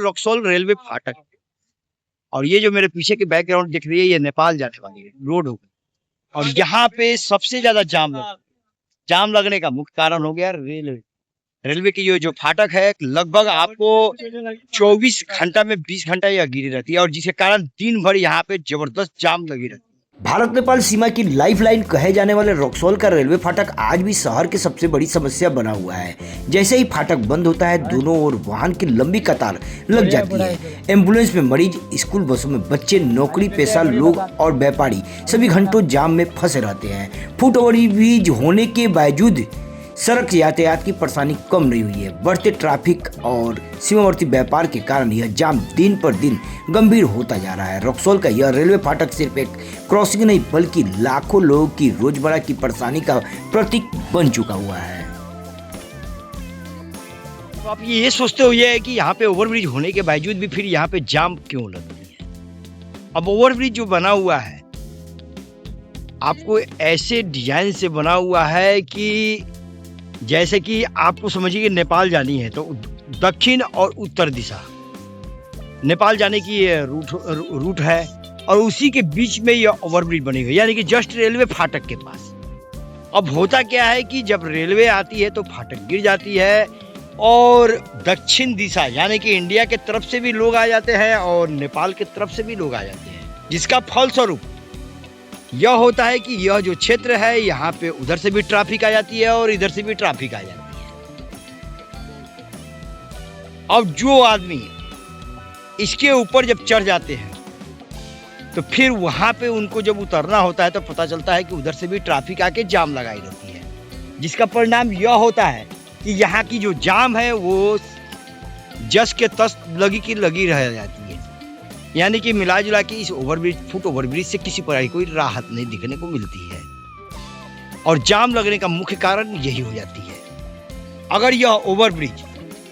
Raxaul railway फाटक है। और ये जो मेरे पीछे की बैकग्राउंड दिख रही है, ये नेपाल जाने वाली है रोड हो गई। और यहाँ पे सबसे ज्यादा जाम लगने का मुख्य कारण हो गया रेलवे की जो फाटक है, लगभग आपको 24 घंटा में 20 घंटा यह गिरी रहती है, और जिसके कारण दिन भर यहाँ पे जबरदस्त जाम लगी रहती है। भारत नेपाल सीमा की लाइफलाइन कहे जाने वाले रक्सौल का रेलवे फाटक आज भी शहर की सबसे बड़ी समस्या बना हुआ है। जैसे ही फाटक बंद होता है, दोनों ओर वाहन की लंबी कतार लग जाती है। एम्बुलेंस में मरीज, स्कूल बसों में बच्चे, नौकरी पेशा लोग और व्यापारी सभी घंटों जाम में फंसे रहते हैं। फुट ओवरब्रिज होने के बावजूद सड़क यातायात की परेशानी कम नहीं हुई है। बढ़ते ट्रैफिक और सीमावर्ती व्यापार के कारण यह जाम दिन पर दिन गंभीर होता जा रहा है। रक्सौल का यह रेलवे फाटक सिर्फ एक क्रॉसिंग नहीं, बल्कि लाखों लोगों की रोजमर्रा की परेशानी का प्रतीक बन चुका हुआ है। तो आप ये सोचते हो है कि यहाँ पे ओवरब्रिज होने के बावजूद भी फिर यहाँ पे जाम क्यों लगती है? अब ओवरब्रिज जो बना हुआ है, आपको ऐसे डिजाइन से बना हुआ है कि जैसे कि आपको समझिए कि नेपाल जानी है तो दक्षिण और उत्तर दिशा नेपाल जाने की ये रूट है, और उसी के बीच में ये ओवरब्रिज बनी हुई है, यानी कि जस्ट रेलवे फाटक के पास। अब होता क्या है कि जब रेलवे आती है तो फाटक गिर जाती है, और दक्षिण दिशा यानी कि इंडिया के तरफ से भी लोग आ जाते हैं और नेपाल के तरफ से भी लोग आ जाते हैं, जिसका फलस्वरूप यह होता है कि यह जो क्षेत्र है, यहाँ पे उधर से भी ट्रैफिक आ जाती है और इधर से भी ट्रैफिक आ जाती है। अब जो आदमी इसके ऊपर जब चढ़ जाते हैं तो फिर वहां पे उनको जब उतरना होता है तो पता चलता है कि उधर से भी ट्रैफिक आके जाम लगाई रहती है, जिसका परिणाम यह होता है कि यहाँ की जो जाम है वो जस के तस लगी की लगी रह जाती है। यानी कि मिला जुला के इस फुट ओवरब्रिज से किसी प्रकार की कोई राहत नहीं दिखने को मिलती है, और जाम लगने का मुख्य कारण यही हो जाती है। अगर यह ओवरब्रिज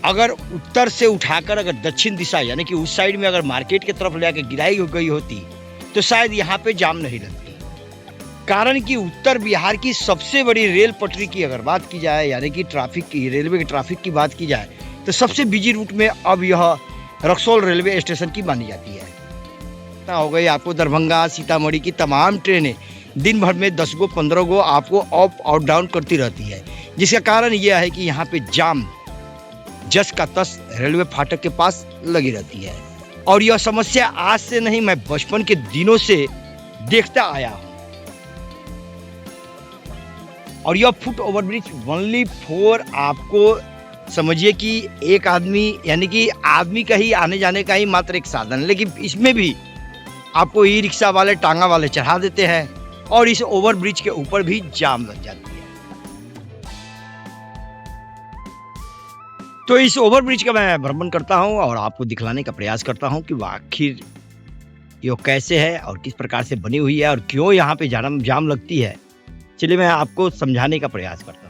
अगर उत्तर से उठाकर अगर दक्षिण दिशा यानी कि उस साइड में अगर मार्केट की तरफ ले आकर गिराई गई होती तो शायद यहाँ पे जाम नहीं लगती। कारण कि उत्तर बिहार की सबसे बड़ी रेल पटरी की अगर बात की जाए, यानी कि ट्रैफिक की, रेलवे के ट्रैफिक की बात की जाए, तो सबसे बिजी रूट में अब यह रक्सौल रेलवे स्टेशन की मानी जाती है। हो गई आपको दरभंगा सीतामढ़ी की तमाम ट्रेनें दिन भर में 10 गो 15 गो आपको अप और डाउन करती रहती है, जिसका कारण यह है कि यहाँ पे जाम जस का तस रेलवे फाटक के पास लगी रहती है। और यह समस्या आज से नहीं, मैं बचपन के दिनों से देखता आया हूँ। और यह फुट ओवरब्रिज ओनली फॉर आपको समझिए कि एक आदमी यानी कि आदमी का ही आने जाने का ही मात्र एक साधन है, लेकिन इसमें भी आपको ई रिक्शा वाले, टांगा वाले चढ़ा देते हैं, और इस ओवरब्रिज के ऊपर भी जाम लग जाती है। तो इस ओवरब्रिज का मैं भ्रमण करता हूं और आपको दिखलाने का प्रयास करता हूं कि आखिर ये कैसे है और किस प्रकार से बनी हुई है और क्यों यहाँ पे जाम लगती है। चलिए मैं आपको समझाने का प्रयास करता हूँ।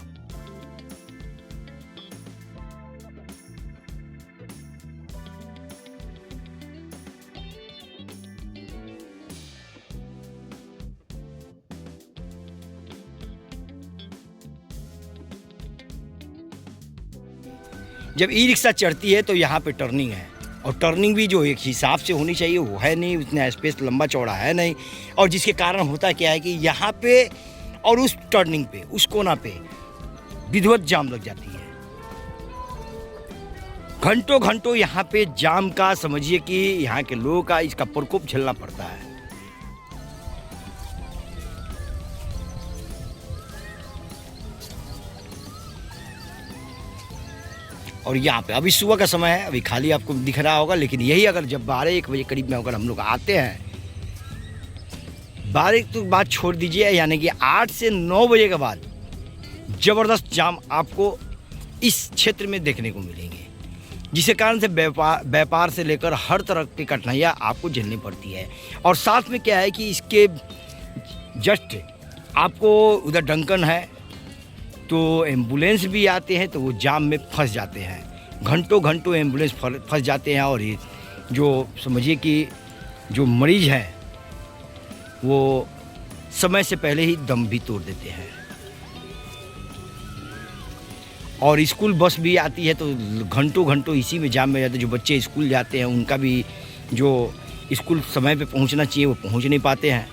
जब ई रिक्शा चढ़ती है तो यहाँ पे टर्निंग है, और टर्निंग भी जो एक हिसाब से होनी चाहिए वो है नहीं, उतना स्पेस लंबा चौड़ा है नहीं, और जिसके कारण होता क्या है कि यहाँ पे और उस टर्निंग पे, उस कोना पे विधिवत जाम लग जाती है। घंटों घंटों यहाँ पे जाम का समझिए कि यहाँ के लोगों का इसका प्रकोप झेलना पड़ता है। और यहाँ पे अभी सुबह का समय है, अभी खाली आपको दिख रहा होगा, लेकिन यही अगर जब 12-1 बजे करीब में अगर हम लोग आते हैं, 12 तो बात छोड़ दीजिए, यानी कि 8 से 9 बजे के बाद ज़बरदस्त जाम आपको इस क्षेत्र में देखने को मिलेंगे, जिसके कारण से व्यापार से लेकर हर तरह की कठिनाइयाँ आपको झेलनी पड़ती है। और साथ में क्या है कि इसके जस्ट आपको उधर डंकन है तो एम्बुलेंस भी आते हैं तो वो जाम में फंस जाते हैं, घंटों घंटों एम्बुलेंस फंस जाते हैं, और ये जो समझिए कि जो मरीज हैं वो समय से पहले ही दम भी तोड़ देते हैं। और स्कूल बस भी आती है तो घंटों घंटों इसी में जाम में जाते हैं। जो बच्चे स्कूल जाते हैं उनका भी जो स्कूल समय पे पहुंचना चाहिए वो पहुंच नहीं पाते हैं।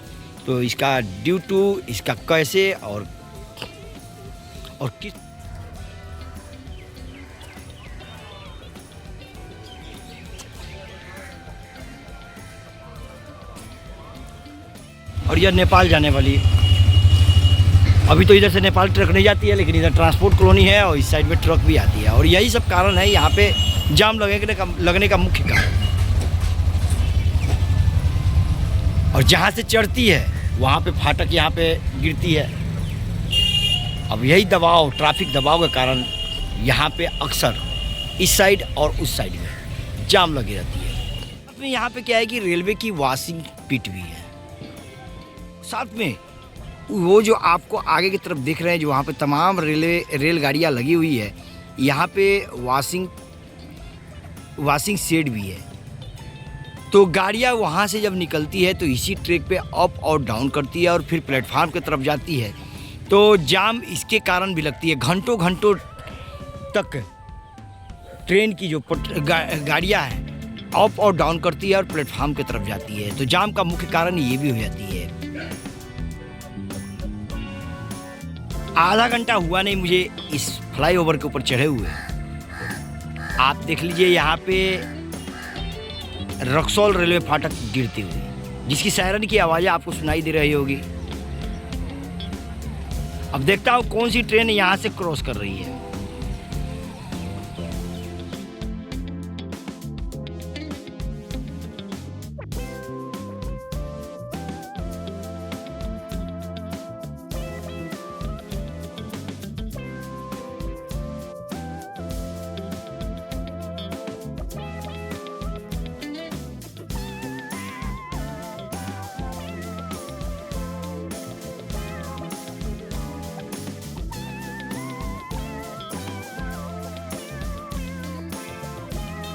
तो इसका ड्यू टू इसका कैसे और किस और यह नेपाल जाने वाली, अभी तो इधर से नेपाल ट्रक नहीं जाती है, लेकिन इधर ट्रांसपोर्ट कॉलोनी है और इस साइड में ट्रक भी आती है। और यही सब कारण है यहाँ पे जाम लगने का मुख्य कारण। और जहाँ से चढ़ती है वहाँ पे फाटक यहाँ पे गिरती है। अब यही दबाव, ट्रैफिक दबाव के कारण यहाँ पे अक्सर इस साइड और उस साइड में जाम लगी रहती है। यहाँ पे क्या है कि रेलवे की वॉशिंग पिट भी है, साथ में वो जो आपको आगे की तरफ दिख रहे हैं जो वहाँ पे तमाम रेलगाड़ियाँ लगी हुई है, यहाँ पे वॉशिंग शेड भी है। तो गाड़ियाँ वहाँ से जब निकलती है तो इसी ट्रैक पे अप और डाउन करती है और फिर प्लेटफार्म की तरफ जाती है। तो जाम इसके कारण भी लगती है। घंटों घंटों तक ट्रेन की जो गाड़ियाँ हैं अप और डाउन करती है और प्लेटफार्म की तरफ जाती है। तो जाम का मुख्य कारण ये भी हो जाती है। आधा घंटा हुआ नहीं मुझे इस फ्लाईओवर के ऊपर चढ़े हुए। आप देख लीजिए यहाँ पे रक्सौल रेलवे फाटक गिरती हुई, जिसकी सायरन की आवाज़ें आपको सुनाई दे रही होगी। अब देखता हूँ कौन सी ट्रेन यहाँ से क्रॉस कर रही है।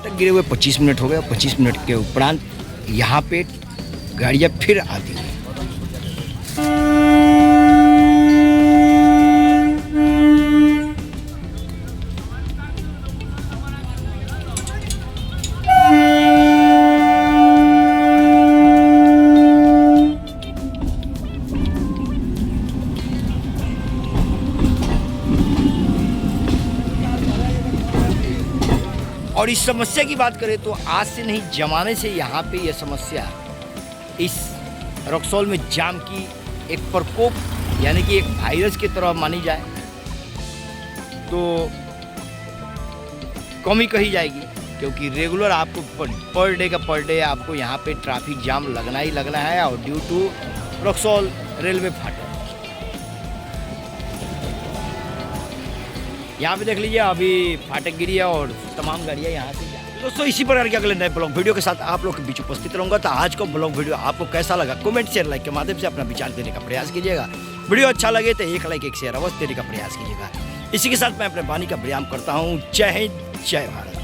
तक गिरे हुए 25 मिनट हो गए। 25 मिनट के उपरांत यहाँ पे गाड़ियाँ फिर आती हैं। और इस समस्या की बात करें तो आज से नहीं जमाने से यहाँ पे यह समस्या इस रक्सौल में जाम की एक प्रकोप यानी कि एक वायरस की तरह मानी जाए तो कम ही कही जाएगी, क्योंकि रेगुलर आपको पर डे आपको यहाँ पे ट्रैफिक जाम लगना ही लगना है। और ड्यू टू रक्सौल रेलवे फाटक यहाँ पे देख लीजिए अभी फाटक गिरी है और तमाम गाड़ियाँ यहाँ से दोस्तों इसी प्रकार के अगले नए ब्लॉग वीडियो के साथ आप लोग के बीच उपस्थित रहूंगा। तो आज का ब्लॉग वीडियो आपको कैसा लगा कमेंट शेयर लाइक के माध्यम से अपना विचार देने का प्रयास कीजिएगा। वीडियो अच्छा लगे तो एक लाइक एक शेयर अवश्य देने का प्रयास कीजिएगा। इसी के साथ मैं अपने वाणी का विराम करता हूँ। जय हिंद, जय भारत।